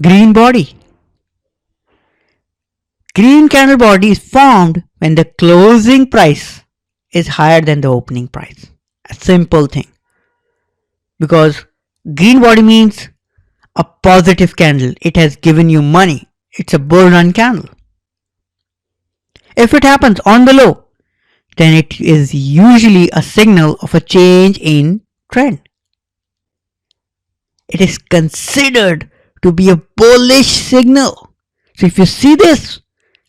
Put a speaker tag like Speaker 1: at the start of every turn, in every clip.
Speaker 1: Green body. Green candle body is formed when the closing price is higher than the opening price. A simple thing. Because green body means a positive candle. It has given you money. It's a bull run candle. If it happens on the low, then it is usually a signal of a change in trend. It is considered to be a bullish signal. So if you see this,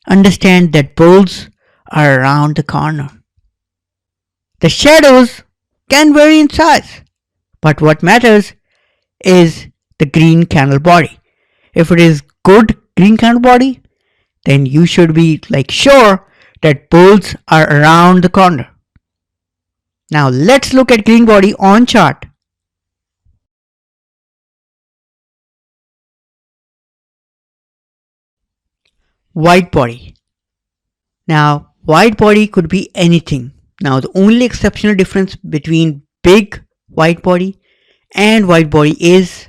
Speaker 1: understand that bulls are around the corner. The shadows can vary in size, but what matters is the green candle body. If it is good green candle body, then you should be sure that bulls are around the corner. Now let's look at green body on chart. White body. Now white body could be anything. Now the only exceptional difference between big white body and white body is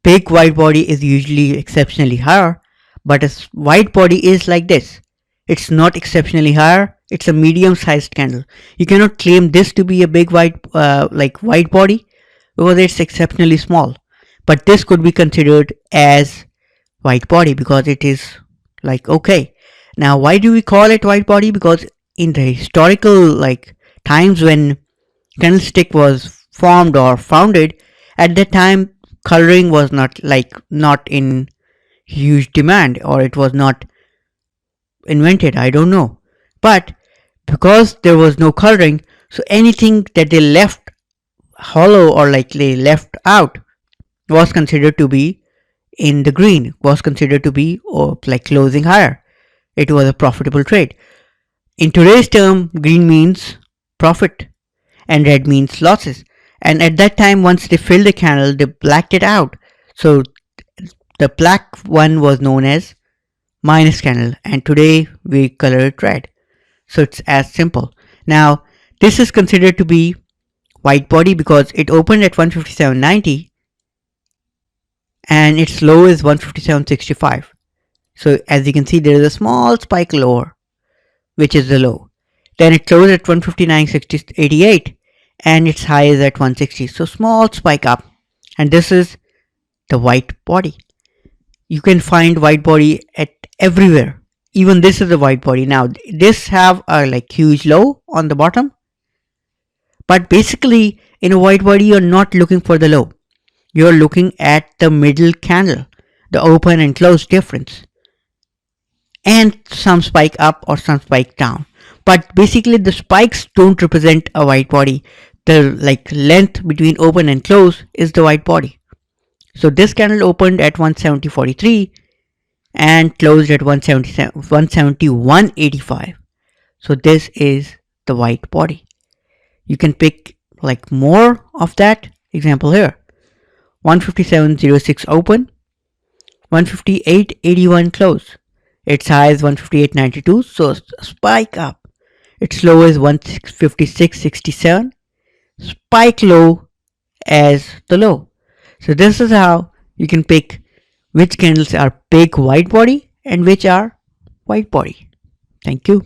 Speaker 1: big white body is usually exceptionally higher, but a white body is like this. It's not exceptionally higher. It's a medium sized candle. You cannot claim this to be a big white white body because it's exceptionally small. But this could be considered as white body because it is okay. Now why do we call it white body? Because in the historical times when candlestick was formed or founded, at that time coloring was not in huge demand, or it was not invented, I don't know. But because there was no coloring, so anything that they left hollow or they left out was considered to be in the green, was considered to be closing higher. It was a profitable trade. In today's term, green means profit and red means losses. And at that time, once they filled the candle, they blacked it out. So the black one was known as minus candle, and today we color it red. So it's as simple. Now this is considered to be white body because it opened at 157.90 and its low is 157.65. So as you can see, there is a small spike lower, which is the low. Then it closed at 159.88 and its high is at 160. So small spike up, and this is the white body. You can find white body at everywhere. Even this is a white body. Now this have a huge low on the bottom, but basically in a white body you're not looking for the low. You're looking at the middle candle, the open and close difference, and some spike up or some spike down. But basically the spikes don't represent a white body. The length between open and close is the white body. So this candle opened at 170.43 and closed at 171.85. So this is the white body. You can pick more of that. Example here, 157.06 open, 158.81 close. Its high is 158.92, so spike up. Its low is 156.67. Spike low as the low. So this is how you can pick which candles are big white body and which are white body. Thank you.